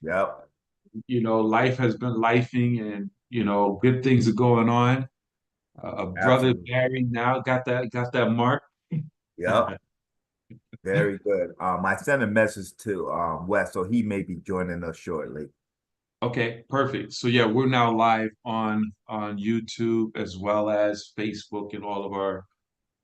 Yep. Life has been lifing, and good things are going on. A brother Absolutely. Barry now got that mark. Yep. Very good. I sent a message to Wes, so he may be joining us shortly. Okay, perfect. So yeah, we're now live on YouTube as well as Facebook and all of our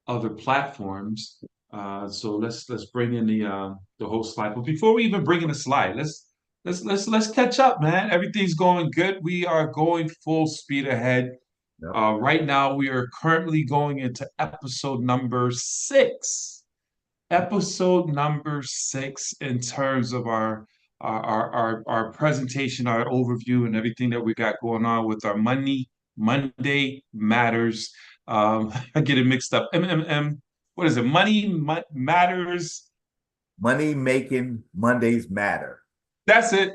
other platforms. So let's bring in the whole slide. But before we even bring in the slide, let's catch up, man. Everything's going good. We are going full speed ahead. Yep. Right now, we are currently going into episode number six. Episode number six in terms of our presentation, our overview, and everything that we got going on with our Monday Matters. I get it mixed up. MMM. What is it? Matters. Money making Mondays matter. That's it.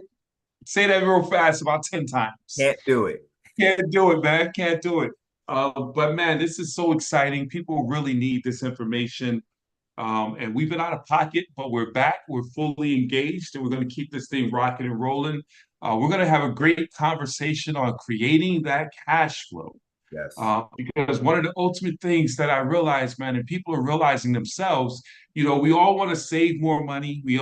Say that real fast about 10 times. Can't do it. Can't do it, man. Can't do it. But man, this is so exciting. People really need this information. And we've been out of pocket, but we're back. We're fully engaged, and we're going to keep this thing rocking and rolling. We're going to have a great conversation on creating that cash flow. Yes. Because one of the ultimate things that I realized, man, and people are realizing themselves, we all want to save more money. We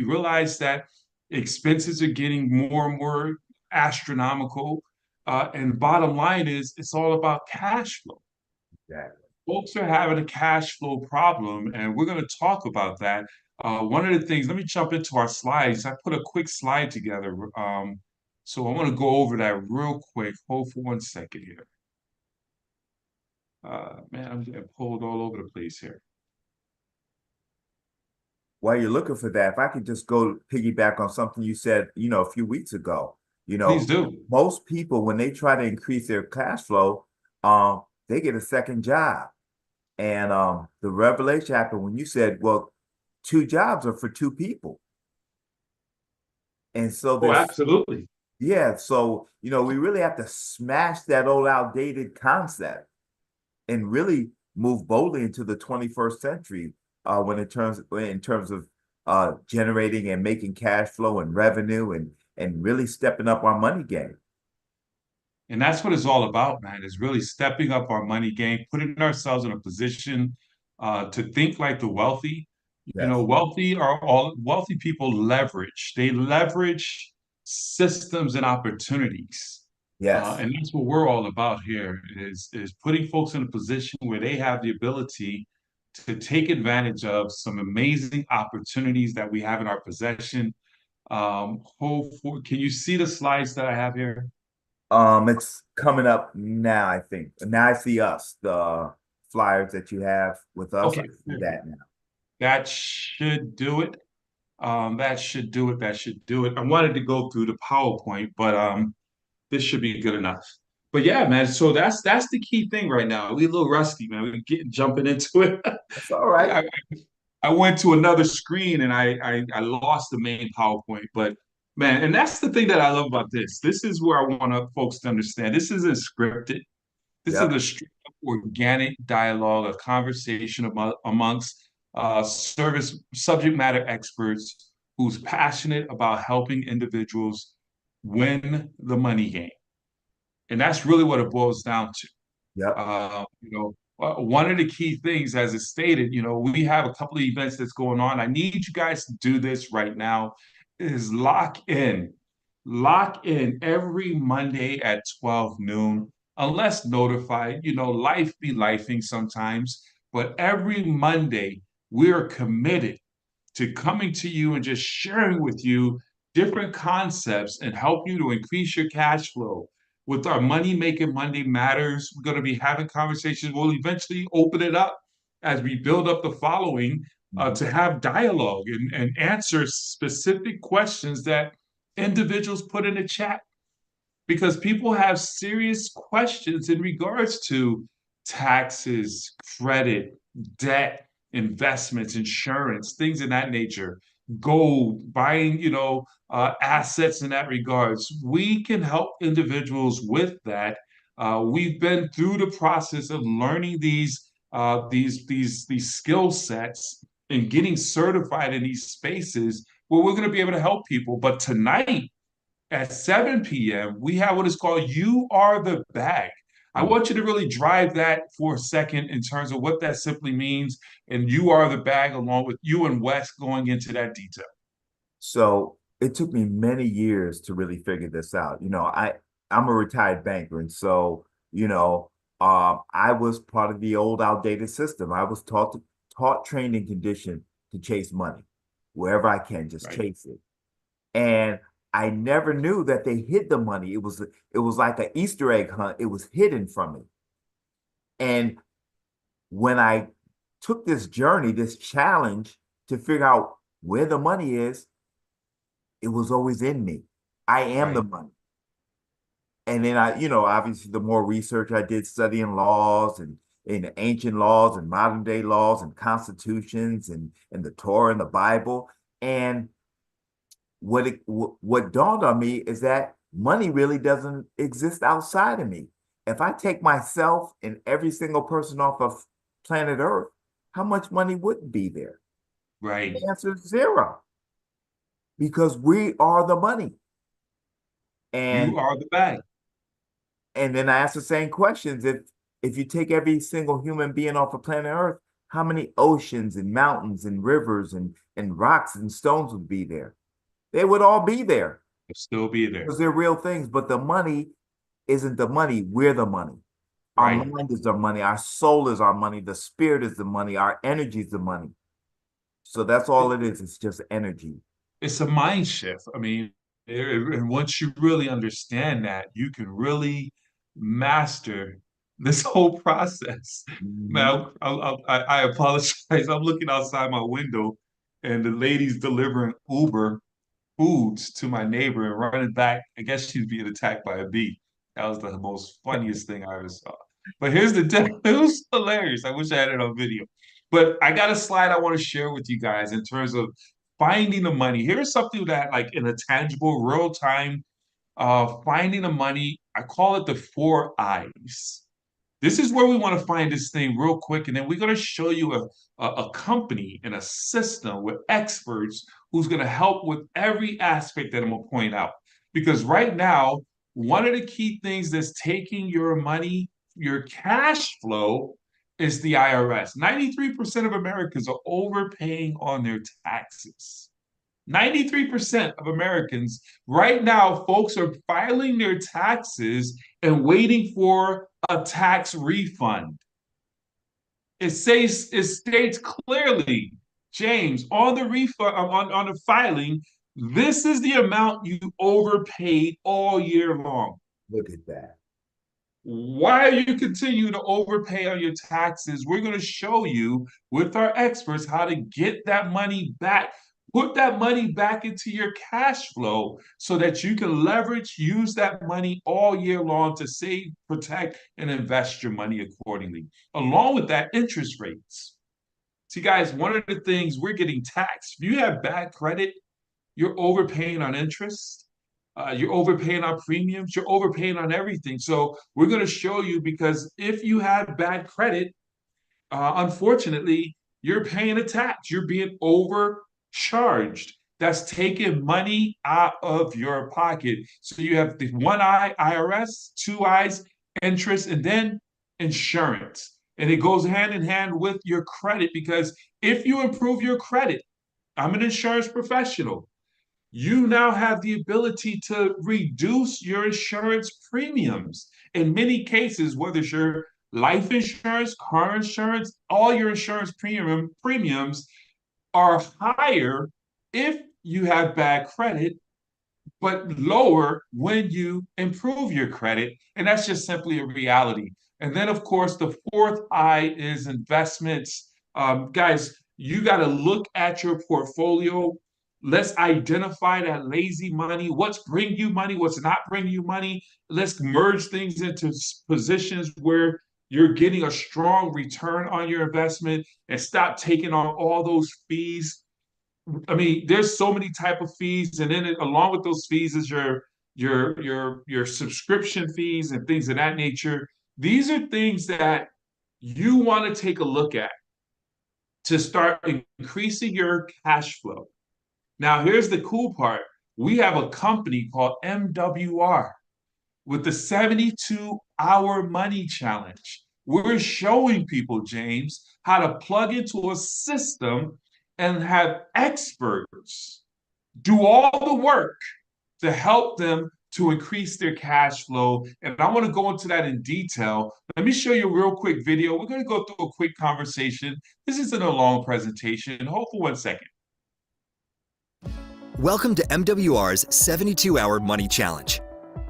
realize that expenses are getting more and more astronomical. And bottom line is, it's all about cash flow. Exactly. Folks are having a cash flow problem, and we're going to talk about that. One of the things, let me jump into our slides. I put a quick slide together. So I want to go over that real quick. Hold for 1 second here. Man, I'm getting pulled all over the place here. While you're looking for that, if I could just go piggyback on something you said, a few weeks ago, Please do. most people when they try to increase their cash flow, they get a second job. And the revelation happened when you said, well, two jobs are for two people. And so Oh, there's, absolutely. yeah, so, we really have to smash that old outdated concept and really move boldly into the 21st century when in terms of generating and making cash flow and revenue and really stepping up our money game. And that's what it's all about, man, is really stepping up our money game, putting ourselves in a position to think like the wealthy. Yes. Wealthy people leverage. They leverage systems and opportunities. Yes. And that's what we're all about here is putting folks in a position where they have the ability to take advantage of some amazing opportunities that we have in our possession. Can you see the slides that I have here? It's coming up now, I think. Now I see us, the flyers that you have with us. I Okay, see that now. that should do it. That should do it. That should do it. I wanted to go through the PowerPoint, but this should be good enough. But yeah, man. So that's the key thing right now. We a little rusty, man. We're getting jumping into it. That's all right. I, I went to another screen and I lost the main PowerPoint. But man, and that's the thing that I love about this. This is where I want folks to understand. This isn't scripted. This is Yep. a straight up organic dialogue, a conversation amongst service subject matter experts who's passionate about helping individuals win the money game. And that's really what it boils down to. Yep. One of the key things, as it's stated, we have a couple of events that's going on. I need you guys to do this right now. Is lock in every Monday at 12 noon, unless notified. Life be lifing sometimes, but every Monday we're committed to coming to you and just sharing with you different concepts and help you to increase your cash flow. With our Money Making Monday Matters, we're going to be having conversations. We'll eventually open it up as we build up the following Mhm. to have dialogue and answer specific questions that individuals put in the chat because people have serious questions in regards to taxes, credit, debt, investments, insurance, things in that nature, gold, buying, assets in that regards. We can help individuals with that. We've been through the process of learning these skill sets and getting certified in these spaces where we're going to be able to help people. But tonight at 7 p.m., we have what is called You Are the Bag. I Mm. want you to really drive that for a second in terms of what that simply means. And you are the bag, along with you and Wes going into that detail. So it took me many years to really figure this out. I'm a retired banker, and so I was part of the old outdated system. I was taught, trained, and conditioned to chase money wherever I can, just Right. chase it. And I never knew that they hid the money. It was like an Easter egg hunt. It was hidden from me. And when I took this journey, this challenge to figure out where the money is, it was always in me. I am the Right. money. And then obviously the more research I did studying laws and in ancient laws and modern day laws and constitutions and the Torah and the Bible. And what dawned on me is that money really doesn't exist outside of me. If I take myself and every single person off of planet Earth, how much money would be there? Right. The answer is zero, because we are the money. You And are the bag. and then I ask the same questions. If you take every single human being off of planet Earth, how many oceans and mountains and rivers and rocks and stones would be there? They would all be there Will still be there. because they're real things. But the money isn't the money. We're the money. Our Right. mind is our money. Our soul is our money. The spirit is the money. Our energy is the money. So that's all it is. It's just energy. It's a mind shift. I mean, and once you really understand that, you can really master this whole process. Mhm. Now, I apologize. I'm looking outside my window, and the lady's delivering Uber foods to my neighbor and running back. I guess she's being attacked by a bee. That was the most funniest thing I ever saw. But here's the deal. It was hilarious. I wish I had it on video. But I got a slide I want to share with you guys in terms of finding the money. Here's something that, like, in a tangible, real time, finding the money. I call it the 4 I's. This is where we want to find this thing real quick, and then we're going to show you a company and a system with experts who's going to help with every aspect that I'm going to point out. Because right now, one of the key things that's taking your money, your cash flow, is the IRS. 93% of Americans are overpaying on their taxes. 93% of Americans right now, folks, are filing their taxes and waiting for a tax refund. It states clearly, James, on the refund on the filing, this is the amount you overpaid all year long. Look at that. Why are you continuing to overpay on your taxes? We're going to show you with our experts how to get that money back, put that money back into your cash flow so that you can leverage, use that money all year long to save, protect, and invest your money accordingly. Along with that, interest rates. See, guys, one of the things we're getting taxed. If you have bad credit, you're overpaying on interest. You're overpaying on premiums. You're overpaying on everything. So we're going to show you, because if you have bad credit, unfortunately, you're paying a tax. You're being overcharged. That's taking money out of your pocket. So you have the one eye IRS, two eyes interest, and then insurance. And it goes hand in hand with your credit, because if you improve your credit, I'm an insurance professional, you now have the ability to reduce your insurance premiums. In many cases, whether it's your life insurance, car insurance, all your insurance premiums are higher if you have bad credit, but lower when you improve your credit. And that's just simply a reality. And then, of course, the fourth I is investments. Guys, you got to look at your portfolio. Let's identify that lazy money. What's bring you money? What's not bring you money? Let's merge things into positions where you're getting a strong return on your investment, and stop taking on all those fees. I mean, there's so many type of fees, and then along with those fees is your subscription fees and things of that nature. These are things that you want to take a look at to start increasing your cash flow. Now, here's the cool part. We have a company called MWR with the 72-hour money challenge. We're showing people, James, how to plug into a system and have experts do all the work to help them to increase their cash flow. And I want to go into that in detail. Let me show you a real quick video. We're going to go through a quick conversation. This isn't a long presentation. Hold for 1 second. Welcome to MWR's 72-Hour Money Challenge,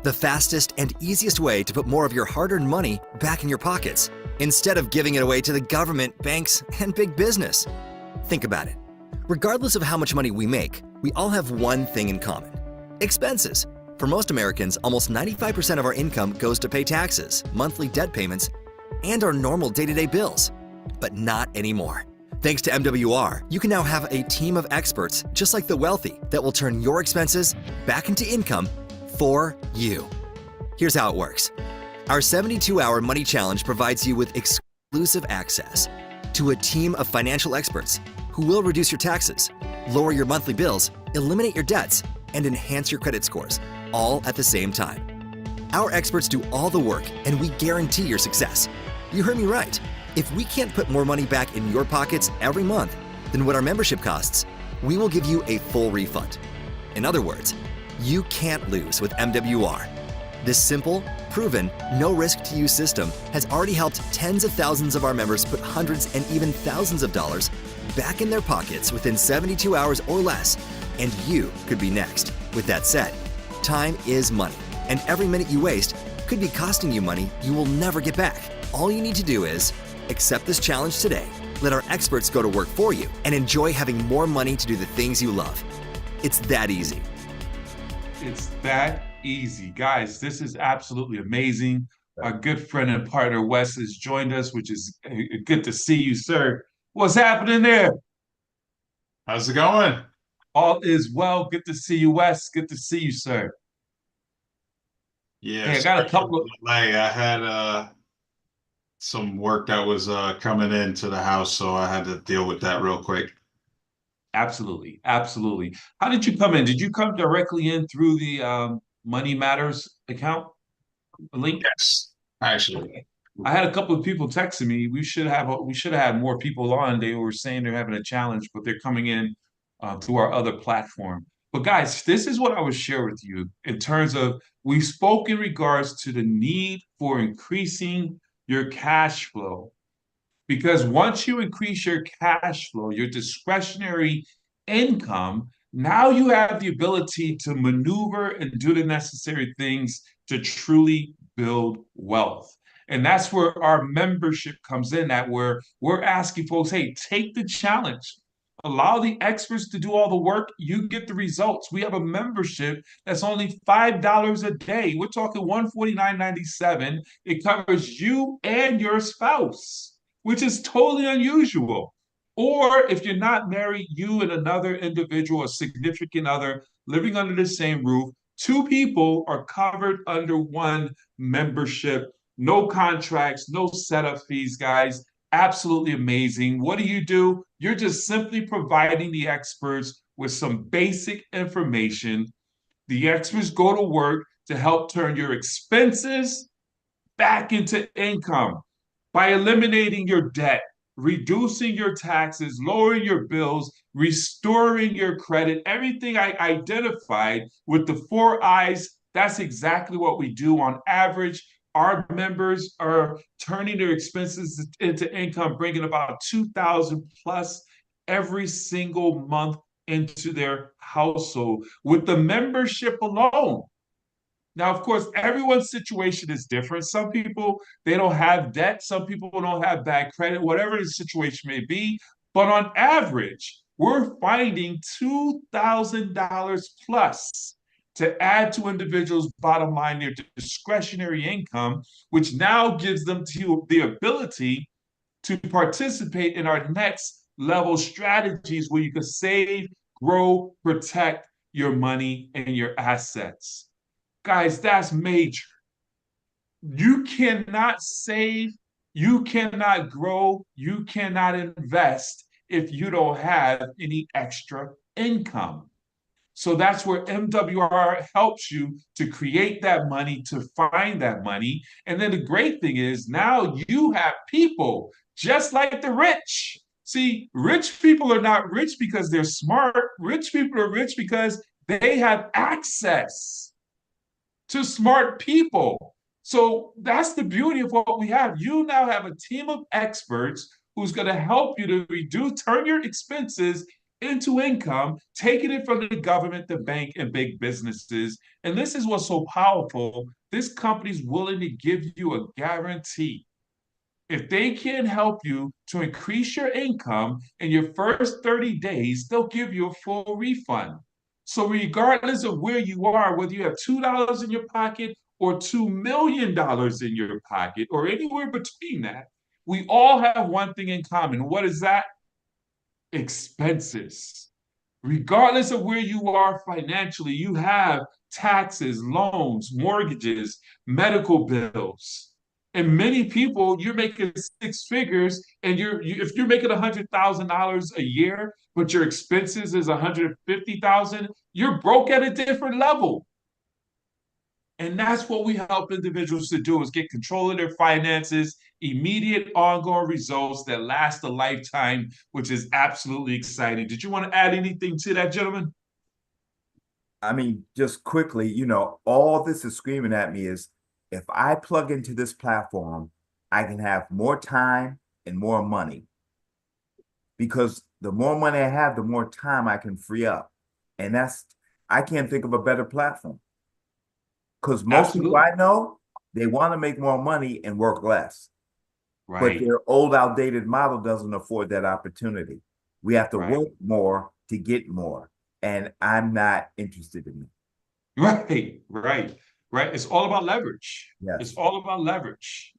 the fastest and easiest way to put more of your hard-earned money back in your pockets instead of giving it away to the government, banks, and big business. Think about it. Regardless of how much money we make, we all have one thing in common: expenses. For most Americans, almost 95% of our income goes to pay taxes, monthly debt payments, and our normal day-to-day bills. But not anymore. Thanks to MWR, you can now have a team of experts just like the wealthy that will turn your expenses back into income for you. Here's how it works. Our 72-Hour Money Challenge provides you with exclusive access to a team of financial experts who will reduce your taxes, lower your monthly bills, eliminate your debts, and enhance your credit scores, all at the same time. Our experts do all the work, and we guarantee your success. You heard me right. If we can't put more money back in your pockets every month than what our membership costs, we will give you a full refund. In other words, you can't lose with MWR. This simple, proven, no-risk-to-use system has already helped tens of thousands of our members put hundreds and even thousands of dollars back in their pockets within 72 hours or less, and you could be next. With that said, time is money, and every minute you waste could be costing you money you will never get back. All you need to do is accept this challenge today, let our experts go to work for you, and enjoy having more money to do the things you love. It's that easy. It's that easy. Guys, this is absolutely amazing. Our good friend and partner, Wes, has joined us, which is good to see you, sir. What's happening there? How's it going? All is well. Good to see you, Wes. Good to see you, sir. Yeah, Hey, I got a couple of... delay. I had some work that was coming into the house, so I had to deal with that real quick. Absolutely. Absolutely. How did you come in? Did you come directly in through the Money Matters account link? Yes, actually. I had a couple of people texting me. We should have had more people on. They were saying they're having a challenge, but they're coming in through our other platform. But guys, this is what I would share with you in terms of we spoke in regards to the need for increasing your cash flow. Because once you increase your cash flow, your discretionary income, now you have the ability to maneuver and do the necessary things to truly build wealth. And that's where our membership comes in, that where we're asking folks, hey, take the challenge. Allow the experts to do all the work. You get the results. We have a membership that's only $5 a day. We're talking $149.97. It covers you and your spouse, which is totally unusual. Or if you're not married, you and another individual, a significant other, living under the same roof, two people are covered under one membership. No contracts, no setup fees, guys. Absolutely amazing. What do? You're just simply providing the experts with some basic information. The experts go to work to help turn your expenses back into income by eliminating your debt, reducing your taxes, lowering your bills, restoring your credit. Everything I identified with the 4 I's, that's exactly what we do on average. Our members are turning their expenses into income, bringing about 2,000 plus every single month into their household with the membership alone. Now, of course, everyone's situation is different. Some people, they don't have debt. Some people don't have bad credit, whatever the situation may be. But on average, we're finding $2,000 plus to add to individuals' bottom line, their discretionary income, which now gives them the ability to participate in our next level strategies where you can save, grow, protect your money and your assets. Guys, that's major. You cannot save, you cannot grow, you cannot invest if you don't have any extra income. So that's where MWR helps you to create that money, to find that money. And then the great thing is now you have people just like the rich. See, rich people are not rich because they're smart. Rich people are rich because they have access to smart people. So that's the beauty of what we have. You now have a team of experts who's going to help you to turn your expenses into income, taking it from the government, the bank, and big businesses. And this is what's so powerful. This company's willing to give you a guarantee. If they can help you to increase your income in your first 30 days, they'll give you a full refund. So, regardless of where you are, whether you have $2 in your pocket or $2 million in your pocket or anywhere between that, we all have one thing in common. What is that? Expenses. Regardless of where you are financially, you have taxes, loans, mortgages, medical bills. And many people, you're making six figures, and if you're making $100,000 a year, but your expenses is 150,000, you're broke at a different level. And that's what we help individuals to do is get control of their finances, immediate ongoing results that last a lifetime, which is absolutely exciting. Did you want to add anything to that, gentlemen? I mean, just quickly, all this is screaming at me is if I plug into this platform, I can have more time and more money. Because the more money I have, the more time I can free up. And I can't think of a better platform. Because most people I know, they want to make more money and work less. But their old, outdated model doesn't afford that opportunity. We have to work more to get more. And I'm not interested in it. Right. It's all about leverage. Yes. It's all about leverage.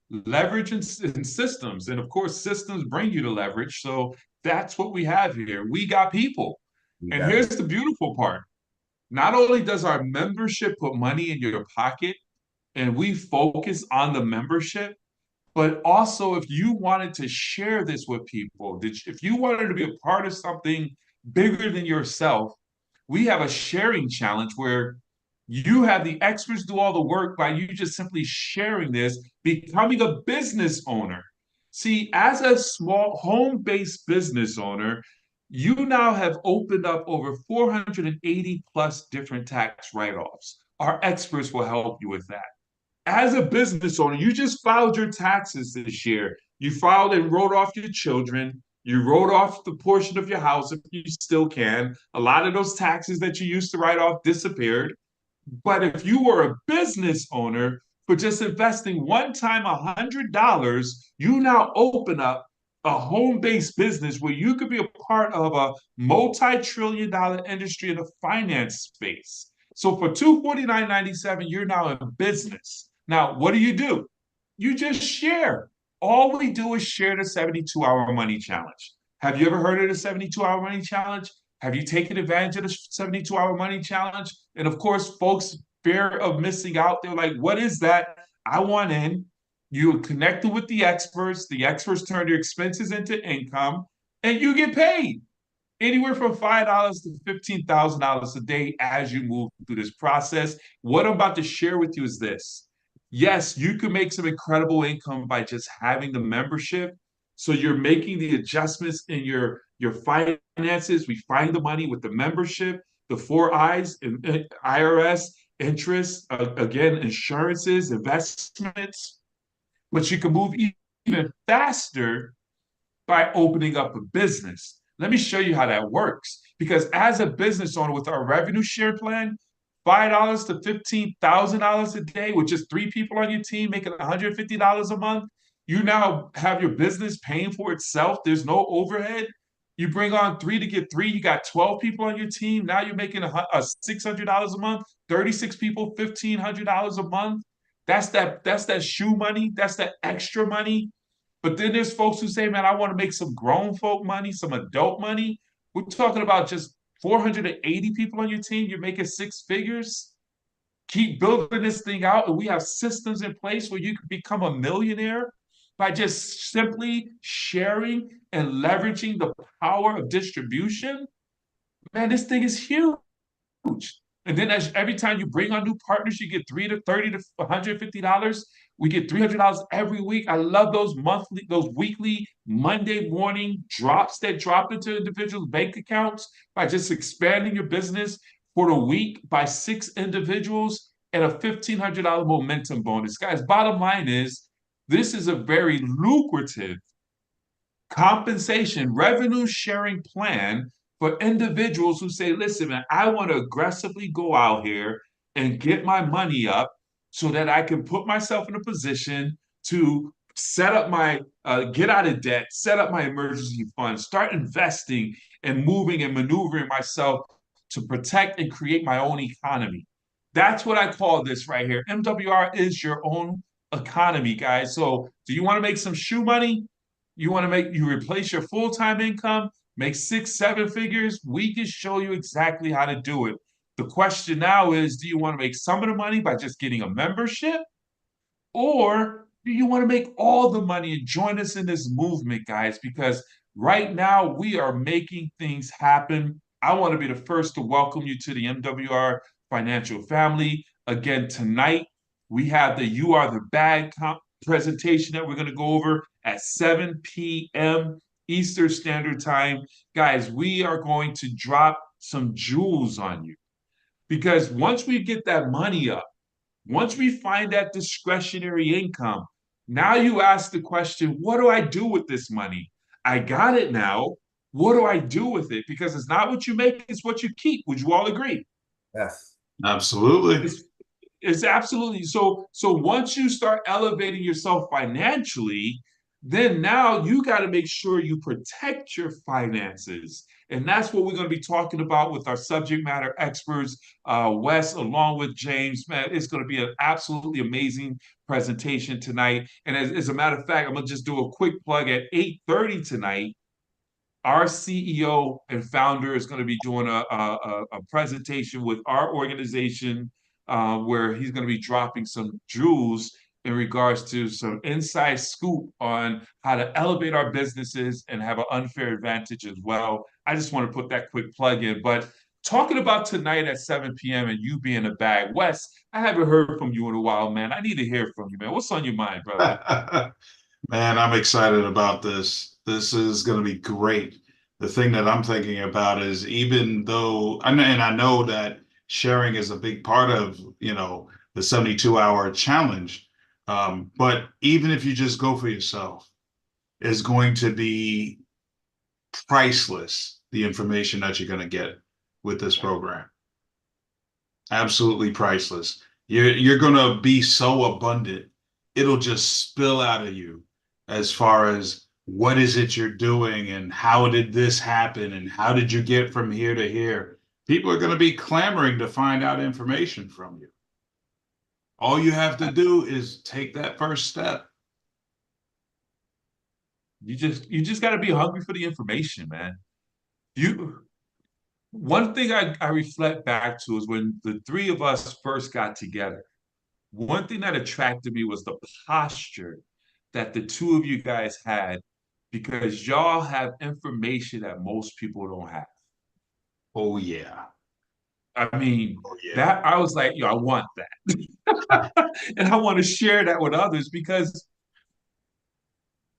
Leverage in systems. And of course, systems bring you to leverage. So that's what we have here. We got people. And here's the beautiful part. Not only does our membership put money in your pocket and we focus on the membership, but also if you wanted to share this with people, if you wanted to be a part of something bigger than yourself, we have a sharing challenge where you have the experts do all the work by you just simply sharing this, becoming a business owner. See, as a small home-based business owner, you now have opened up over 480 plus different tax write-offs. Our experts will help you with that. As a business owner, you just filed your taxes this year. You filed and wrote off your children. You wrote off the portion of your house if you still can. A lot of those taxes that you used to write off disappeared. But if you were a business owner, for just investing one time $100, you now open up a home-based business where you could be a part of a multi-trillion-dollar industry in the finance space. So for $249.97, you're now in business. Now, what do? You just share. All we do is share the 72-hour money challenge. Have you ever heard of the 72-hour money challenge? Have you taken advantage of the 72-hour money challenge? And of course, folks fear of missing out. They're like, what is that? I want in. You connected with the experts. The experts turn your expenses into income, and you get paid anywhere from $5 to $15,000 a day as you move through this process. What I'm about to share with you is this. Yes, you can make some incredible income by just having the membership. So you're making the adjustments in your finances. We find the money with the membership, the 4 I's, IRS, interest, again, insurances, investments. But you can move even faster by opening up a business. Let me show you how that works. Because as a business owner with our revenue share plan, $5 to $15,000 a day with just 3 people on your team making $150 a month, you now have your business paying for itself. There's no overhead. You bring on 3 to get 3. You got 12 people on your team. Now you're making $600 a month, 36 people, $1,500 a month. That's that shoe money. That's that extra money. But then there's folks who say, man, I want to make some grown folk money, some adult money. We're talking about just 480 people on your team. You're making 6 figures. Keep building this thing out. And we have systems in place where you can become a millionaire by just simply sharing and leveraging the power of distribution. Man, this thing is huge. And then every time you bring on new partners, you get $30 to $150. We get $300 every week. I love those weekly Monday morning drops that drop into individuals' bank accounts by just expanding your business for the week by 6 individuals and a $1,500 momentum bonus. Guys, bottom line is this is a very lucrative compensation revenue sharing plan for individuals who say, listen, man, I want to aggressively go out here and get my money up so that I can put myself in a position to set up my get out of debt, set up my emergency fund, start investing and moving and maneuvering myself to protect and create my own economy. That's what I call this right here. MWR is your own economy, guys. So do you want to make some shoe money? You replace your full-time income, make 6, 7 figures. We can show you exactly how to do it. The question now is, do you want to make some of the money by just getting a membership? Or do you want to make all the money and join us in this movement, guys? Because right now we are making things happen. I want to be the first to welcome you to the MWR Financial family. Again, tonight we have the You Are the Bag presentation that we're going to go over at 7 p.m. Eastern Standard Time. Guys, we are going to drop some jewels on you because once we get that money up, once we find that discretionary income, now you ask the question, what do I do with this money? I got it now. What do I do with it? Because it's not what you make, it's what you keep. Would you all agree? Yes. Absolutely. It's absolutely so. So once you start elevating yourself financially, then now you got to make sure you protect your finances. And that's what we're going to be talking about with our subject matter experts, Wes, along with James. Man, it's going to be an absolutely amazing presentation tonight. And as a matter of fact, I'm going to just do a quick plug at 8:30 tonight. Our CEO and founder is going to be doing a presentation with our organization where he's going to be dropping some jewels in regards to some inside scoop on how to elevate our businesses and have an unfair advantage as well. I just want to put that quick plug in. But talking about tonight at 7 p.m. and you being a bag, Wes, I haven't heard from you in a while, man. I need to hear from you, man. What's on your mind, brother? Man, I'm excited about this. This is going to be great. The thing that I'm thinking about is even though, and I know that sharing is a big part of, the 72-hour challenge. But even if you just go for yourself, is going to be priceless, the information that you're going to get with this program. Absolutely priceless. You're going to be so abundant. It'll just spill out of you as far as what is it you're doing and how did this happen and how did you get from here to here? People are going to be clamoring to find out information from you. All you have to do is take that first step. You just got to be hungry for the information, man. One thing I reflect back to is when the three of us first got together. One thing that attracted me was the posture that the two of you guys had because y'all have information that most people don't have. Oh yeah. I mean, Oh yeah. that I was like, yo, I want that. And I want to share that with others because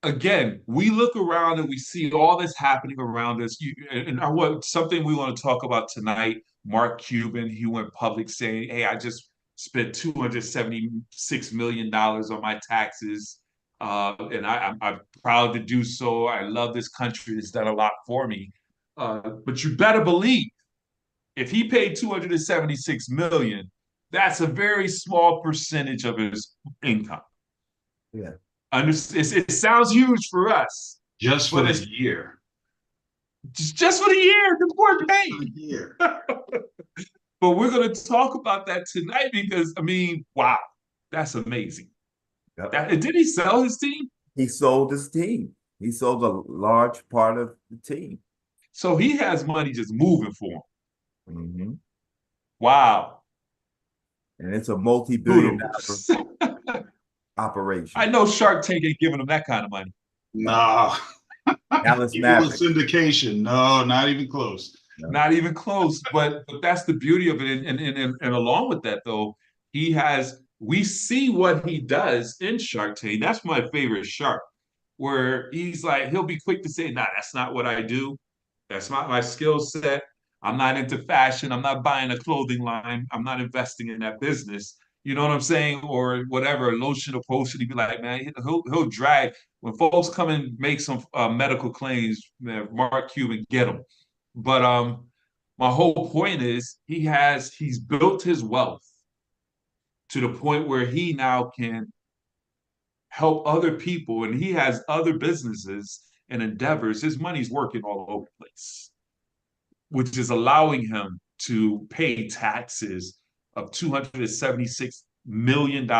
again, we look around and we see all this happening around us. And I want something we want to talk about tonight. Mark Cuban, he went public saying, hey, I just spent $276 million on my taxes. And I'm proud to do so. I love this country. It's done a lot for me. But you better believe if he paid $276 million, that's a very small percentage of his income. Yeah. It sounds huge for us. Just for the year. Just for the year, the poor paid. Year. But we're going to talk about that tonight because, I mean, wow, that's amazing. Yep. Did he sell his team? He sold his team. He sold a large part of the team. So he has money just moving for him. Mm-hmm. Wow. And it's a multi-billion-dollar operation. I know Shark Tank ain't giving him that kind of money. No. Dallas Syndication. No, not even close. not even close. But that's the beauty of it. And along with that, though, we see what he does in Shark Tank. That's my favorite shark, where he's like, he'll be quick to say, nah, that's not what I do. That's not my skill set. I'm not into fashion. I'm not buying a clothing line. I'm not investing in that business. You know what I'm saying? Or whatever, lotion or potion. He'd be like, man, he'll drag. When folks come and make some medical claims, man, Mark Cuban, get them. But my whole point is he's built his wealth to the point where he now can help other people, and he has other businesses and endeavors. His money's working all over the place, which is allowing him to pay taxes of $276 million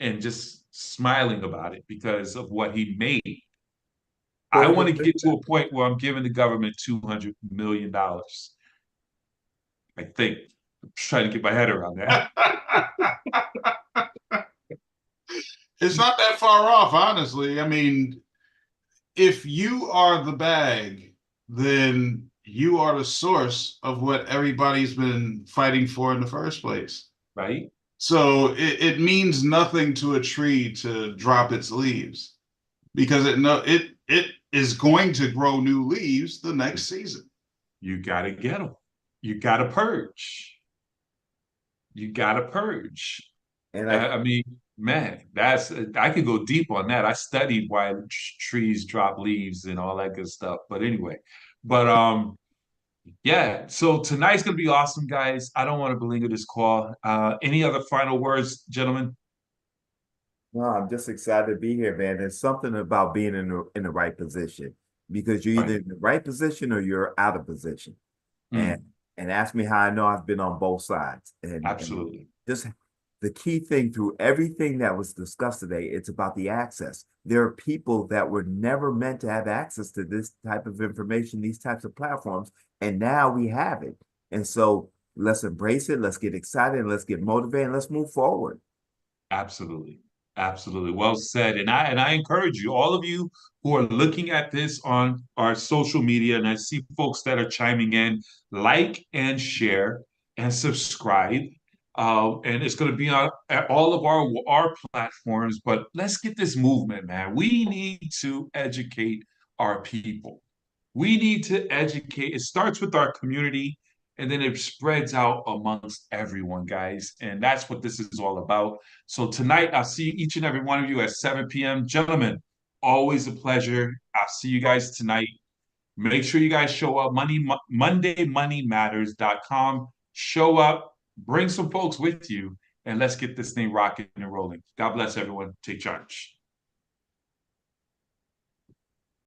and just smiling about it because of what he made. I want to get to a point where I'm giving the government $200 million. I think I'm trying to get my head around that. It's not that far off, honestly. I mean, if you are the bag, then you are the source of what everybody's been fighting for in the first place. Right? So it means nothing to a tree to drop its leaves, because it is going to grow new leaves the next season. You got to get them. You got to purge. You got to purge. And I mean, man, I could go deep on that. I studied why trees drop leaves and all that good stuff. But anyway, yeah. So tonight's gonna be awesome, guys. I don't want to belinger this call. Any other final words, gentlemen? No, I'm just excited to be here, man. There's something about being in the right position, because you're either Right. in the right position or you're out of position. Mm, And ask me how I know. I've been on both sides. And absolutely. just the key thing through everything that was discussed today, it's about the access. There are people that were never meant to have access to this type of information, these types of platforms, and now we have it. And so let's embrace it. Let's get excited. Let's get motivated. And let's move forward. Absolutely. Absolutely. Well said. And I encourage you, all of you who are looking at this on our social media, and I see folks that are chiming in, like and share and subscribe. And it's going to be on at all of our platforms. But let's get this movement, man. We need to educate our people. We need to educate. It starts with our community, and then it spreads out amongst everyone, guys. And that's what this is all about. So tonight, I'll see each and every one of you at 7 p.m. Gentlemen, always a pleasure. I'll see you guys tonight. Make sure you guys show up. MondayMoneyMatters.com. Show up, bring some folks with you, and let's get this thing rocking and rolling. God bless everyone. Take charge.